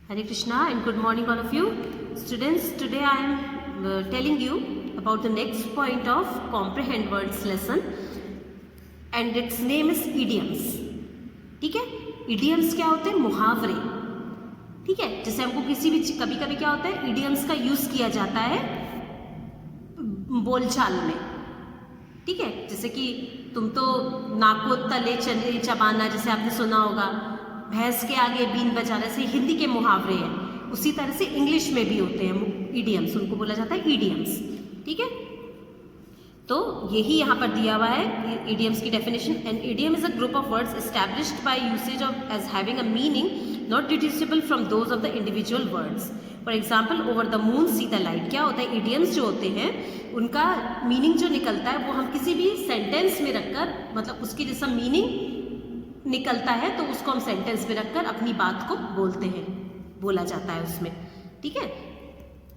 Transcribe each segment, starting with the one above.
Hare Krishna and good morning all of you. Students, today I am telling you about the next point of comprehend words lesson and its name is idioms. ठीक है, idioms क्या होते हैं? मुहावरे. ठीक है, जैसे हमको किसी भी कभी कभी क्या होता है, idioms का यूज किया जाता है बोलचाल में. ठीक है, जैसे कि तुम तो नाको तले चले चबाना, जैसे आपने सुना होगा, भैंस के आगे बीन बजाना, से हिंदी के मुहावरे हैं. उसी तरह से इंग्लिश में भी होते हैं इडियम्स, उनको बोला जाता है इडियम्स. ठीक है, तो यही यहाँ पर दिया हुआ है इडियम्स की definition. An idiom is a group of words established by usage of as having a meaning not deducible from those of the individual words. For example, over the moon see the light. क्या होता है, idioms जो होते हैं उनका meaning जो निकलता है वो हम किसी भी सेंटेंस में रखकर, मतलब उसकी जैसा मीनिंग निकलता है तो उसको हम सेंटेंस में रखकर अपनी बात को बोलते हैं, बोला जाता है उसमें. ठीक है,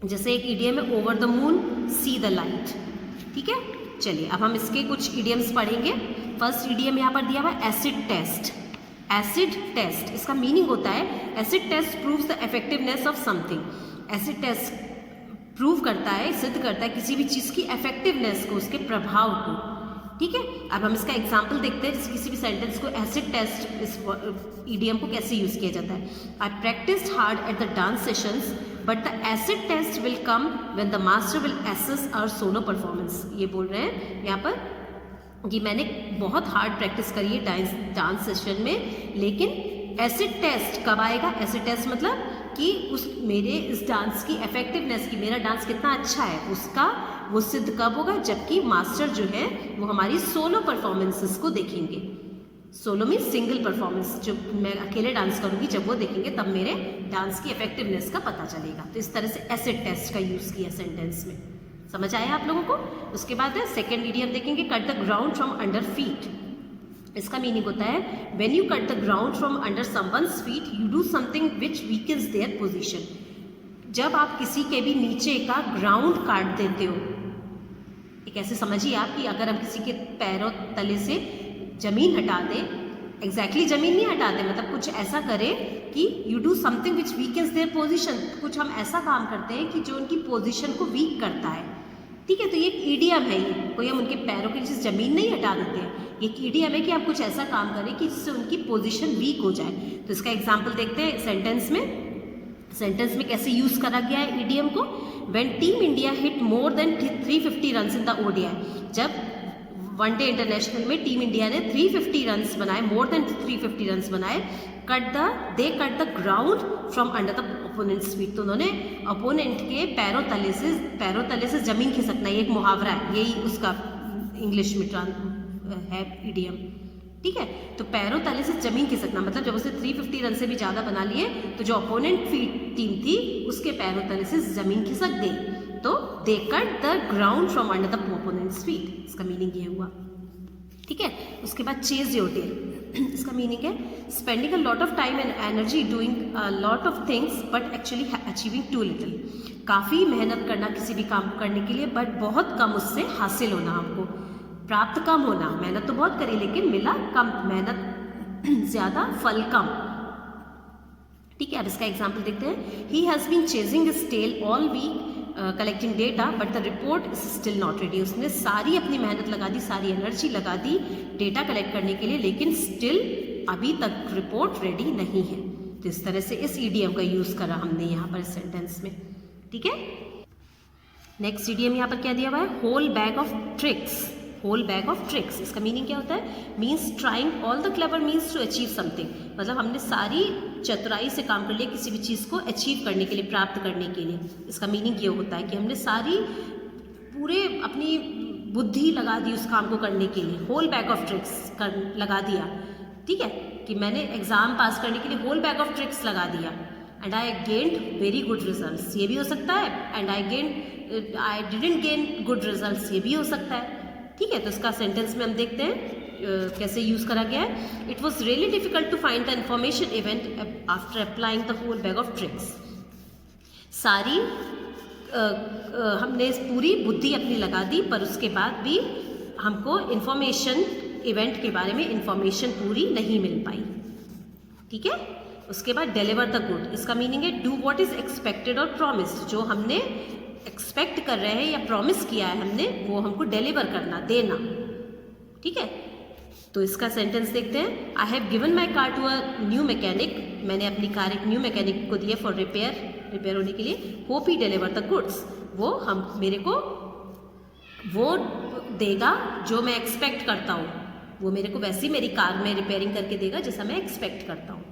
जैसे एक इडियम है over the moon see the light. ठीक है, चलिए अब हम इसके कुछ इडियम्स पढ़ेंगे. फर्स्ट इडियम यहाँ पर दिया हुआ है एसिड टेस्ट. एसिड टेस्ट, इसका मीनिंग होता है acid test proves the effectiveness of something. Acid test prove करता है, सिद्ध करता है किसी भी चीज़ की इफेक्टिवनेस को, उसके प्रभाव को. ठीक है, अब हम इसका एग्जाम्पल देखते हैं. जैसे किसी भी सेंटेंस को एसिड टेस्ट, इस इडियम को कैसे यूज किया जाता है. I practised hard at the dance sessions but the acid test will come when the master will assess our solo performance. ये बोल रहे हैं यहाँ पर कि मैंने बहुत हार्ड प्रैक्टिस करी है डांस सेशन में, लेकिन एसिड टेस्ट कब आएगा. एसिड टेस्ट मतलब कि उस मेरे इस डांस की इफेक्टिवनेस की, मेरा डांस कितना अच्छा है, उसका वो सिद्ध कब होगा, जबकि मास्टर जो है वो हमारी सोलो परफॉर्मेंसेस को देखेंगे. सोलो मीन सिंगल परफॉर्मेंस, जो मैं अकेले डांस करूँगी जब वो देखेंगे तब मेरे डांस की इफेक्टिवनेस का पता चलेगा. तो इस तरह से एसिड टेस्ट का यूज़ किया सेंटेंस में. समझ आया आप लोगों को. उसके बाद है सेकेंड इडियम देखेंगे, cut the ground from under feet. इसका मीनिंग होता है when you cut the ground from under someone's feet you do something which weakens their position. जब आप किसी के भी नीचे का ग्राउंड काट देते हो, एक ऐसे समझिए आप कि अगर हम किसी के पैरों तले से जमीन हटा दें, एग्जैक्टली जमीन नहीं हटा दें, मतलब कुछ ऐसा करें कि you do something which weakens their position. कुछ हम ऐसा काम करते हैं कि जो उनकी पोजीशन को वीक करता है. ठीक है, तो ये एक ईडियम है. ये कोई हम उनके पैरों के नीचे जमीन नहीं हटा देते हैं, ये एक ईडियम है कि आप कुछ ऐसा काम करें कि जिससे उनकी पोजीशन वीक हो जाए. तो इसका एग्जांपल देखते हैं सेंटेंस में. सेंटेंस में कैसे यूज करा गया है ईडियम को. When team India hit more than 350 runs in the ODI. जब वनडे इंटरनेशनल में टीम इंडिया ने 350 रन्स बनाए, मोर देन 350 रन्स बनाए, they cut the ground from under the opponents' feet. तो उन्होंने ओपोनेंट के पैरों तले से जमीन खिसकना, ये एक मुहावरा है, यही उसका इंग्लिश में है इडियम. ठीक है, तो पैरों तले से जमीन खिसकना मतलब जब उसने 350 रन से भी ज़्यादा बना लिए तो जो ओपोनेंट टीम थी उसके पैरों तले से जमीन खिसक गई. तो they cut the ground from under the opponents' feet. इसका मीनिंग ये हुआ. ठीक है, उसके बाद चेज योर टेल. इसका मीनिंग है spending a lot of time and energy doing a lot of things but actually achieving too little. काफ़ी मेहनत करना किसी भी काम करने के लिए बट बहुत कम उससे हासिल होना, हमको प्राप्त कम होना. मेहनत तो बहुत करी लेकिन मिला कम, मेहनत ज़्यादा फल कम. ठीक है, अब इसका एग्जाम्पल देखते हैं. He has been chasing his tail all week collecting data but the report is still not ready. उसने सारी अपनी मेहनत लगा दी, सारी एनर्जी लगा दी डेटा कलेक्ट करने के लिए, लेकिन स्टिल अभी तक रिपोर्ट रेडी नहीं है. तो इस तरह से इस ईडियम का यूज़ करा हमने यहाँ पर इस सेंटेंस में. ठीक है, नेक्स्ट ईडियम यहाँ पर क्या दिया हुआ है, whole bag of tricks. Whole bag of tricks, इसका मीनिंग क्या होता है, means trying all the clever means to achieve something. मतलब हमने सारी चतुराई से काम कर लिया किसी भी चीज़ को अचीव करने के लिए, प्राप्त करने के लिए. इसका मीनिंग ये होता है कि हमने सारी पूरे अपनी बुद्धि लगा दी उस काम को करने के लिए. होल बैग ऑफ ट्रिक्स लगा दिया. ठीक है, कि मैंने एग्ज़ाम पास करने के लिए होल बैग ऑफ ट्रिक्स लगा दिया. And I gained very good results, ये भी हो सकता है. And I didn't gain good results, ये भी हो सकता है. ठीक है, तो इसका सेंटेंस में हम देखते हैं कैसे यूज़ करा गया है. It was really difficult to find the information even after applying the whole bag of tricks. सारी हमने पूरी बुद्धि अपनी लगा दी पर उसके बाद भी हमको इन्फॉर्मेशन इवेंट के बारे में इन्फॉर्मेशन पूरी नहीं मिल पाई. ठीक है, उसके बाद डिलीवर द गुड, इसका मीनिंग है डू व्हाट इज एक्सपेक्टेड और प्रॉमिस्ड, जो हमने एक्सपेक्ट कर रहे हैं या प्रॉमिस किया है हमने वो हमको डिलीवर करना, देना। ठीक है, तो इसका सेंटेंस देखते हैं। I have given my car to a new mechanic, मैंने अपनी कार एक न्यू मैकेनिक को दी है फॉर रिपेयर होने के लिए। Hope he deliver the goods, वो हम मेरे को वो देगा जो मैं एक्सपेक्ट करता हूँ, वो मेरे को वैसे ही मेरी कार में रिपेयरिंग करके देगा जैसा मैं एक्सपेक्ट करता हूँ।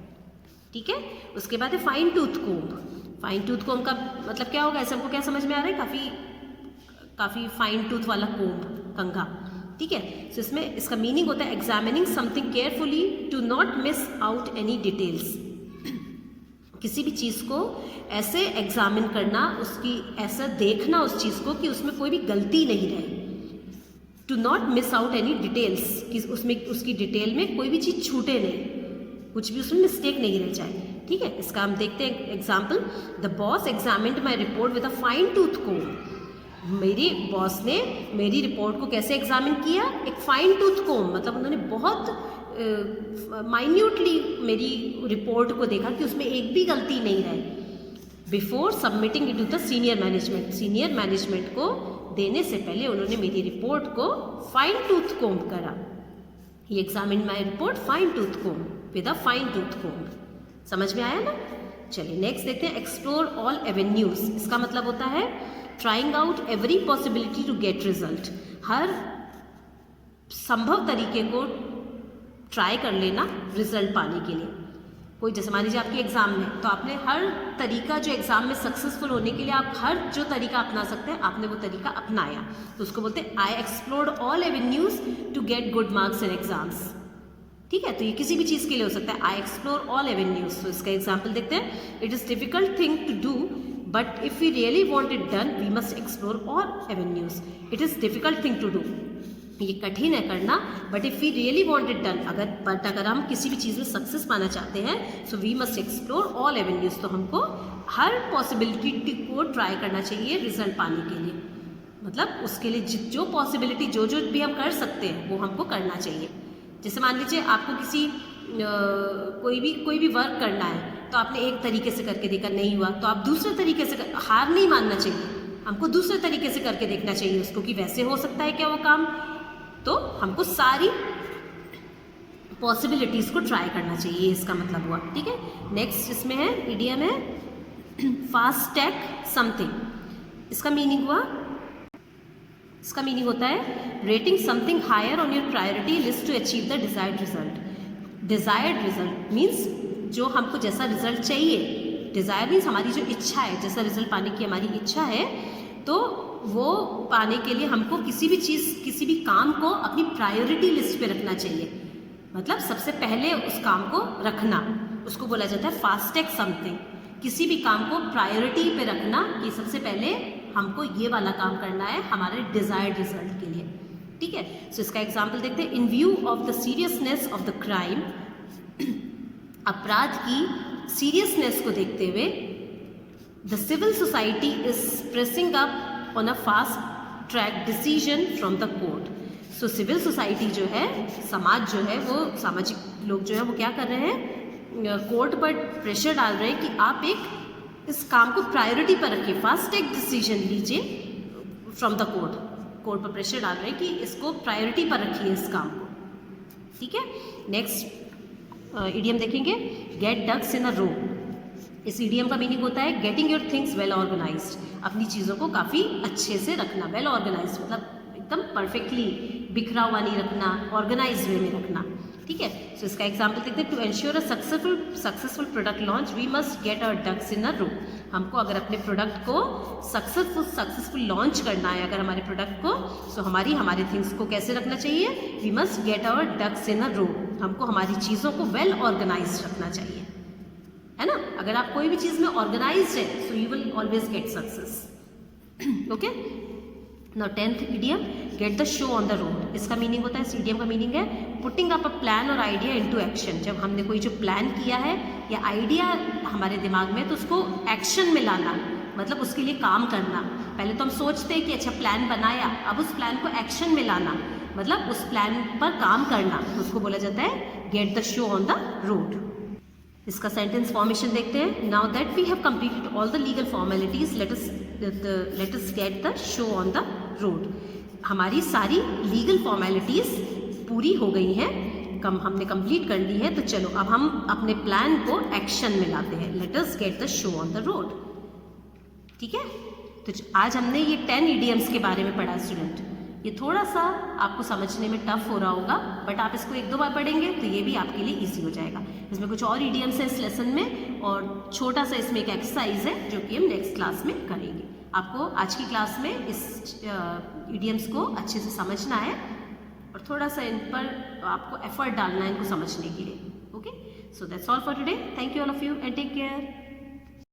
ठीक है, उसके बाद है fine tooth comb. Fine tooth comb का मतलब क्या होगा, ऐसे हमको क्या समझ में आ रहा है, काफ़ी फाइन टूथ वाला कोम्ब, कंघा। ठीक है, तो इसमें इसका मीनिंग होता है examining something carefully to not miss out any details, किसी भी चीज़ को ऐसे एग्जामिन करना, उसकी ऐसा देखना उस चीज़ को कि उसमें कोई भी गलती नहीं रहे। To not miss out any details, कि उसमें उसकी डिटेल में कोई भी चीज़ छूटे नहीं, कुछ भी उसमें मिस्टेक नहीं रह जाए। ठीक है, इसका हम देखते हैं example. The boss examined my report with a fine tooth comb, मेरी बॉस ने मेरी रिपोर्ट को कैसे एग्जामिन किया, एक फाइन टूथ कोम्ब, मतलब उन्होंने बहुत माइन्यूटली मेरी रिपोर्ट को देखा कि उसमें एक भी गलती नहीं रहे। Before submitting it to the senior management, senior management को देने से पहले उन्होंने मेरी रिपोर्ट को फाइन टूथ कोम्ब करा। He examine my report fine tooth comb with a fine tooth comb. समझ में आया ना? चलिए नेक्स्ट देखते हैं, एक्सप्लोर ऑल एवेन्यूज। इसका मतलब होता है trying out every possibility to get result, हर संभव तरीके को ट्राई कर लेना रिजल्ट पाने के लिए। कोई जैसे मान लीजिए आपके एग्जाम में, तो आपने हर तरीका जो एग्जाम में सक्सेसफुल होने के लिए आप हर जो तरीका अपना सकते हैं आपने वो तरीका अपनाया, तो उसको बोलते हैं I explored all avenues to get good marks in exams. ठीक है, तो ये किसी भी चीज़ के लिए हो सकता है, आई एक्सप्लोर ऑल एवेन्यूज। तो इसका एग्जाम्पल देखते हैं। It is difficult thing to do but if we really want it done we must explore all avenues. It is difficult thing to do, ये कठिन है करना, but if we really want it done, अगर हम किसी भी चीज़ में success पाना चाहते हैं, so we must explore all avenues. तो हमको हर पॉसिबिलिटी को ट्राई करना चाहिए रिजल्ट पाने के लिए, मतलब उसके लिए जो पॉसिबिलिटी जो भी हम कर सकते हैं वो हमको करना चाहिए। जैसे मान लीजिए आपको किसी कोई भी वर्क करना है, तो आपने एक तरीके से करके देखा, नहीं हुआ, तो आप दूसरे तरीके से हार नहीं मानना चाहिए, हमको दूसरे तरीके से करके देखना चाहिए उसको कि वैसे हो सकता है क्या वो काम। तो हमको सारी पॉसिबिलिटीज़ को ट्राई करना चाहिए, इसका मतलब हुआ। ठीक है, नेक्स्ट इसमें है इडियम है फास्ट टैग समथिंग। इसका मीनिंग हुआ, इसका मीनिंग होता है rating something higher on your priority list to achieve the desired result. Desired result means जो हमको जैसा रिजल्ट चाहिए, डिजायर मीन्स हमारी जो इच्छा है, जैसा रिजल्ट पाने की हमारी इच्छा है, तो वो पाने के लिए हमको किसी भी चीज़, किसी भी काम को अपनी प्रायोरिटी लिस्ट पे रखना चाहिए, मतलब सबसे पहले उस काम को रखना, उसको बोला जाता है फास्ट टैग समथिंग। किसी भी काम को प्रायोरिटी पे रखना कि सबसे पहले हमको ये वाला काम करना है हमारे डिजायर्ड रिजल्ट के लिए। ठीक है, सो इसका एग्जाम्पल देखते हैं। In view of the seriousness of the crime, अपराध की सीरियसनेस को देखते हुए the civil society is pressing up on a fast track decision from the court. So civil society जो है, समाज जो है, वो सामाजिक लोग जो है वो क्या कर रहे हैं, कोर्ट पर प्रेशर डाल रहे हैं कि आप इस काम को प्रायोरिटी पर रखिए, फास्ट ट्रैक डिसीजन लीजिए फ्रॉम द कोर्ट। कोर्ट पर प्रेशर डाल रहे हैं कि इसको प्रायोरिटी पर रखिए इस काम को। ठीक है, नेक्स्ट इडियम देखेंगे, get ducks in a row. इस इडियम का मीनिंग होता है getting your things well organised, अपनी चीज़ों को काफ़ी अच्छे से रखना। वेल ऑर्गेनाइज्ड मतलब एकदम परफेक्टली बिखरा हुआ नहीं रखना, ऑर्गेनाइज वे में रखना। ठीक है, सो इसका एग्जाम्पल देखते हैं। To ensure a successful product launch we must get our ducks in a row. हमको अगर अपने प्रोडक्ट को सक्सेसफुल लॉन्च करना है, अगर हमारे प्रोडक्ट को, सो हमारे थिंग्स को कैसे रखना चाहिए, we must get our ducks in a row. हमको हमारी चीज़ों को वेल ऑर्गेनाइज रखना चाहिए, है ना। अगर आप कोई भी चीज़ में ऑर्गेनाइज है, so you will always get success. Okay, now 10th idiom, gate the show on the road. इसका मीनिंग होता है, इस इडियम का मीनिंग है पुटिंग अप अ प्लान और आइडिया इनटू एक्शन। जब हमने कोई जो प्लान किया है या आइडिया हमारे दिमाग में, तो उसको एक्शन में लाना, मतलब उसके लिए काम करना। पहले तो हम सोचते हैं कि अच्छा प्लान बनाया, अब उस प्लान को एक्शन में लाना, मतलब उस प्लान पर काम करना, तो उसको बोला जाता है get the show on the road. इसका सेंटेंस फॉर्मेशन देखते हैं. Now that we have completed all the legal formalities, let us get the show on the road. हमारी सारी लीगल फॉर्मेलिटीज पूरी हो गई हैं, हमने कंप्लीट कर ली है. तो चलो अब हम अपने प्लान को एक्शन में लाते हैं. Late us get the show on the road. ठीक है, तो आज हमने ये 10 idioms के बारे में पढ़ा स्टूडेंट. ये थोड़ा सा आपको समझने में टफ हो रहा होगा, बट आप इसको 1-2 बार पढ़ेंगे तो ये भी आपके लिए इजी हो जाएगा. इसमें कुछ और idioms हैं इस लेसन में, और छोटा सा इसमें एक एक्सरसाइज है जो कि हम नेक्स्ट क्लास में करेंगे. आपको आज की क्लास में इस idioms को अच्छे से समझना है और थोड़ा सा इन पर आपको एफर्ट डालना है इनको समझने के लिए. Okay, so that's all for today. Thank you all of you and take care.